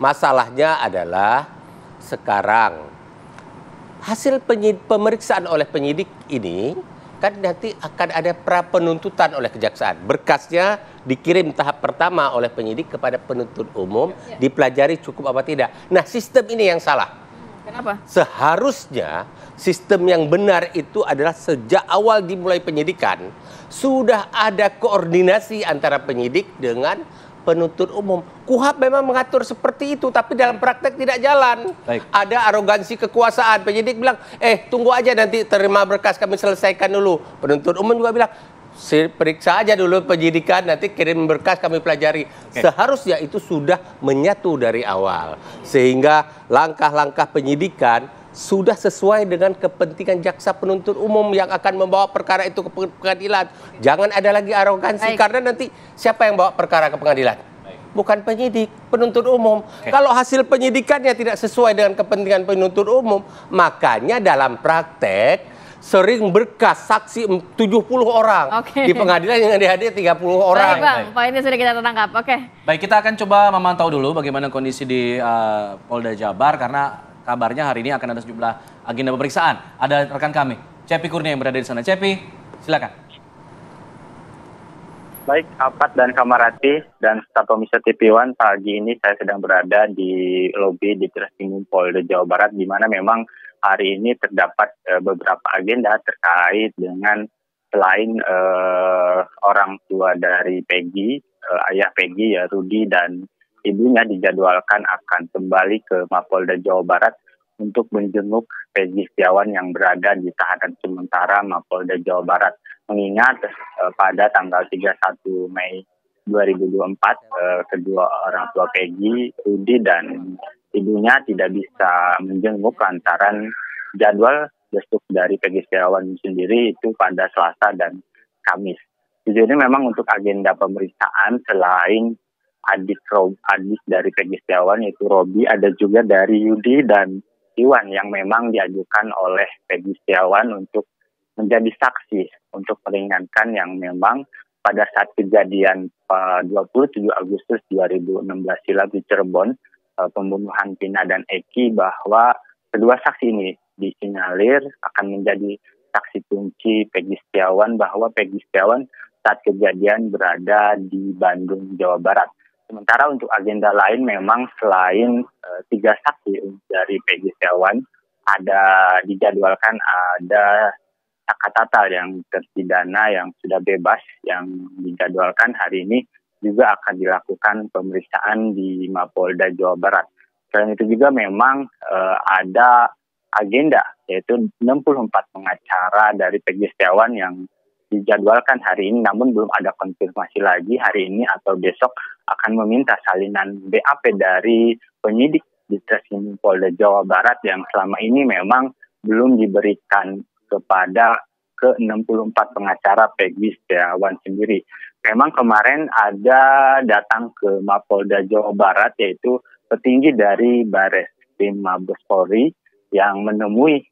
Masalahnya adalah sekarang hasil pemeriksaan oleh penyidik ini kan nanti akan ada pra penuntutan oleh kejaksaan. Berkasnya dikirim tahap pertama oleh penyidik kepada penuntut umum, dipelajari cukup apa tidak. Nah, sistem ini yang salah. Kenapa? Seharusnya sistem yang benar itu adalah sejak awal dimulai penyidikan sudah ada koordinasi antara penyidik dengan penuntut umum. KUHP memang mengatur seperti itu, tapi dalam praktek tidak jalan. Baik. Ada arogansi kekuasaan. Penyidik bilang, tunggu aja nanti terima berkas kami selesaikan dulu. Penuntut umum juga bilang, periksa aja dulu penyidikan, nanti kirim berkas kami pelajari. Seharusnya itu sudah menyatu dari awal. Sehingga langkah-langkah penyidikan sudah sesuai dengan kepentingan jaksa penuntut umum yang akan membawa perkara itu ke pengadilan. Jangan ada lagi arogansi, karena nanti siapa yang bawa perkara ke pengadilan? Bukan penyidik, penuntut umum. Kalau hasil penyidikannya tidak sesuai dengan kepentingan penuntut umum, makanya dalam praktek sering berkas saksi 70 orang. Di pengadilan yang dihadir 30 orang. Baik, Bang. Poinnya sudah kita tangkap. Baik, kita akan coba memantau dulu bagaimana kondisi di Polda Jabar, karena kabarnya hari ini akan ada sejumlah agenda pemeriksaan. Ada rekan kami, Cepi Kurnia yang berada di sana. Cepi, silakan. Baik, Alpat dan Kamarati dan staf pemirsa TV One, pagi ini saya sedang berada di lobi di Treskrimum Polda Jawa Barat, di mana memang hari ini terdapat beberapa agenda terkait dengan selain orang tua dari Peggy, ayah Peggy ya Rudi dan ibunya dijadwalkan akan kembali ke Mapolda Jawa Barat untuk menjenguk Peggy Setiawan yang berada di tahanan sementara Mapolda Jawa Barat. Mengingat pada tanggal 31 Mei 2024 kedua orang tua Peggy, Rudi dan ibunya tidak bisa menjenguk lantaran jadwal besok dari Peggy Setiawan sendiri itu pada Selasa dan Kamis. Jadi memang untuk agenda pemeriksaan selain adik dari Peggy Setiawan yaitu Robi, ada juga dari Yudi dan Iwan yang memang diajukan oleh Peggy Setiawan untuk menjadi saksi untuk meringankan yang memang pada saat kejadian 27 Agustus 2016 silam di Cirebon, pembunuhan Vina dan Eki, bahwa kedua saksi ini disinyalir akan menjadi saksi kunci Peggy Setiawan, bahwa Peggy Setiawan saat kejadian berada di Bandung, Jawa Barat. Sementara untuk agenda lain memang selain 3 saksi dari Peggy Setiawan, dijadwalkan ada Saka Tatal yang terpidana yang sudah bebas, yang dijadwalkan hari ini juga akan dilakukan pemeriksaan di Mapolda Jawa Barat. Selain itu juga memang ada agenda yaitu 64 pengacara dari Peggy Setiawan yang dijadwalkan hari ini, namun belum ada konfirmasi lagi hari ini atau besok akan meminta salinan BAP dari penyidik di Treskrimum Polda Jawa Barat yang selama ini memang belum diberikan kepada ke-64 pengacara Peggy Setiawan sendiri. Memang kemarin ada datang ke Mapolda Jawa Barat yaitu petinggi dari Bareskrim Mabes Polri yang menemui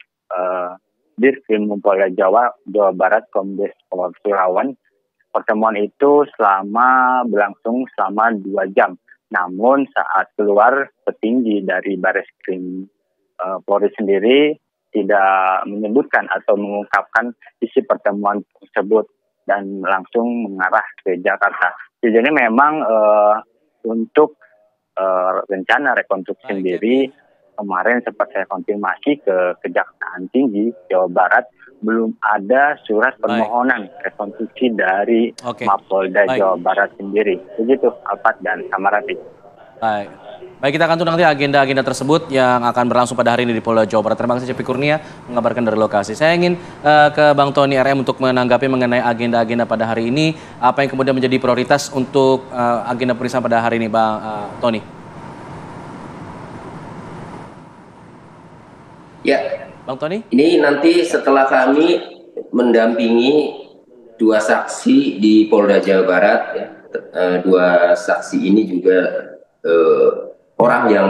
Dirkrimum Polda Jawa Barat Kombes Pol Surawan. Pertemuan itu berlangsung selama 2 jam. Namun saat keluar petinggi dari Bareskrim Polri sendiri tidak menyebutkan atau mengungkapkan isi pertemuan tersebut dan langsung mengarah ke Jakarta. Jadi memang untuk rencana rekonstruksi sendiri kemarin sempat saya konfirmasi ke Kejaksaan Tinggi Jawa Barat, belum ada surat permohonan rekonstruksi dari Mapolda Jawa Barat sendiri. Begitu, Alpat dan Samarati. Baik, kita akan tunggu nanti agenda-agenda tersebut yang akan berlangsung pada hari ini di Polda Jawa Barat. Terima kasih Cepi Kurnia mengabarkan dari lokasi. Saya ingin ke Bang Tony RM untuk menanggapi mengenai agenda-agenda pada hari ini. Apa yang kemudian menjadi prioritas untuk agenda pemeriksaan pada hari ini, Bang Tony? Ya, Bang Tony? Ini nanti setelah kami mendampingi 2 saksi di Polda Jawa Barat, ya, 2 saksi ini juga orang yang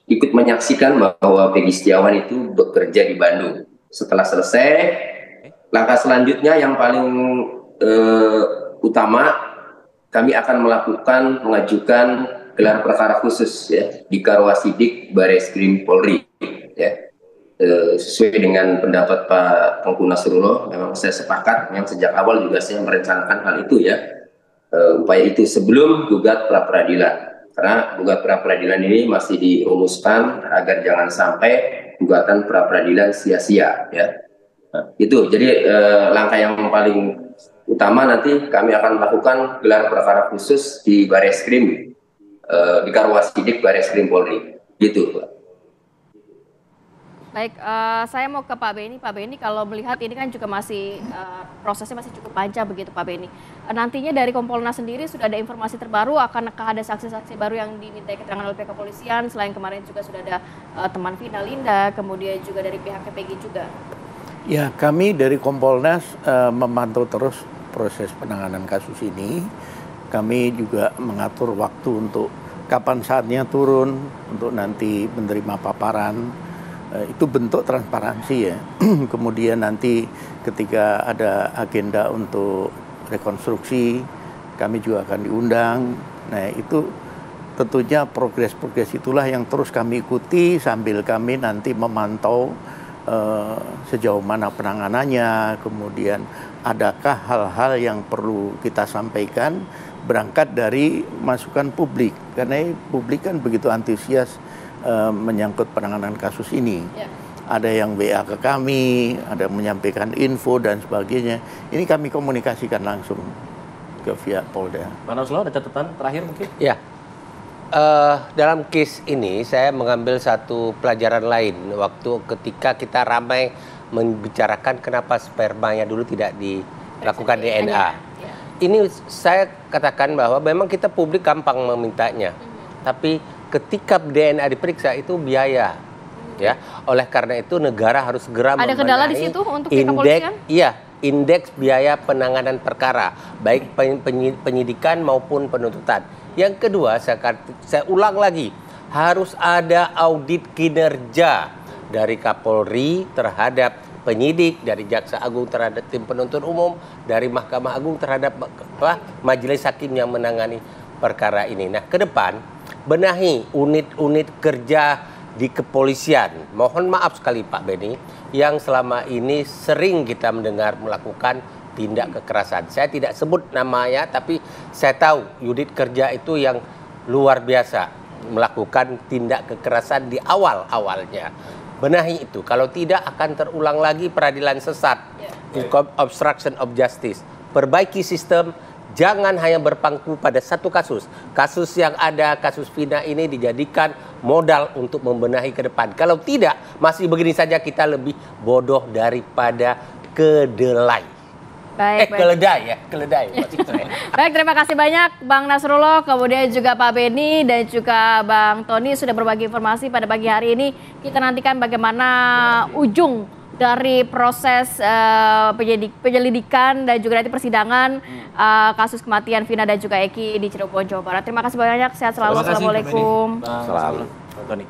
ikut menyaksikan bahwa Peggy Setiawan itu bekerja di Bandung. Setelah selesai, langkah selanjutnya yang paling utama, kami akan mengajukan gelar perkara khusus ya di Karwasidik Bareskrim Polri ya. Sesuai dengan pendapat Pak Tengku Nasrullah, memang saya sepakat, memang sejak awal juga saya merencanakan hal itu ya, upaya itu sebelum gugat pra peradilan, karena gugat pra peradilan ini masih dirumuskan agar jangan sampai gugatan pra peradilan sia-sia ya. Nah, itu jadi langkah yang paling utama nanti kami akan melakukan gelar perkara khusus di Bareskrim, di Karwasidik Bareskrim Polri, gitu Pak. Baik, saya mau ke Pak Beni. Pak Beni, kalau melihat ini kan juga masih prosesnya masih cukup panjang begitu Pak Beni. Nantinya dari Kompolnas sendiri sudah ada informasi terbaru, akankah ada saksi-saksi baru yang diminta keterangan oleh pihak kepolisian? Selain kemarin juga sudah ada teman Vina Linda, kemudian juga dari pihak KPG juga. Ya, kami dari Kompolnas memantau terus proses penanganan kasus ini. Kami juga mengatur waktu untuk kapan saatnya turun untuk nanti menerima paparan. Itu bentuk transparansi ya. Kemudian nanti ketika ada agenda untuk rekonstruksi, kami juga akan diundang. Nah itu tentunya progres-progres itulah yang terus kami ikuti sambil kami nanti memantau sejauh mana penanganannya, kemudian adakah hal-hal yang perlu kita sampaikan berangkat dari masukan publik. Karena publik kan begitu antusias menyangkut penanganan kasus ini. Ya. Ada yang WA ke kami, ada yang menyampaikan info dan sebagainya. Ini kami komunikasikan langsung ke pihak Polda. Pak Nasrullah, ada catatan terakhir mungkin? Ya, dalam case ini saya mengambil satu pelajaran lain. Waktu ketika kita ramai membicarakan kenapa spermanya dulu tidak dilakukan DNA. Ya. Ini saya katakan bahwa memang kita publik gampang memintanya. Tapi ketika DNA diperiksa itu biaya, ya. Oleh karena itu negara harus segera ada kendala di situ untuk pihak kepolisian? Iya, indeks biaya penanganan perkara, baik penyidikan maupun penuntutan. Yang kedua, saya ulang lagi, harus ada audit kinerja dari Kapolri terhadap penyidik, dari Jaksa Agung terhadap tim penuntut umum, dari Mahkamah Agung terhadap majelis hakim yang menangani perkara ini. Nah, ke depan benahi unit-unit kerja di kepolisian. Mohon maaf sekali Pak Beni, yang selama ini sering kita mendengar melakukan tindak kekerasan. Saya tidak sebut namanya, tapi saya tahu unit kerja itu yang luar biasa melakukan tindak kekerasan di awal-awalnya. Benahi itu, kalau tidak akan terulang lagi peradilan sesat, obstruction of justice. Perbaiki sistem. Jangan hanya berpangku pada satu kasus. Kasus yang ada, kasus Vina ini dijadikan modal untuk membenahi ke depan. Kalau tidak, masih begini saja kita lebih bodoh daripada kedelai. Baik, keledai ya, keledai. Baik, terima kasih banyak Bang Nasrullah, kemudian juga Pak Beni dan juga Bang Tony sudah berbagi informasi pada pagi hari ini. Kita nantikan bagaimana ujung dari proses penyelidikan dan juga nanti persidangan kasus kematian Vina dan juga Eki di Cirebon, Jawa Barat. Terima kasih banyak, sehat selalu. Assalamualaikum. Selalu. Tony.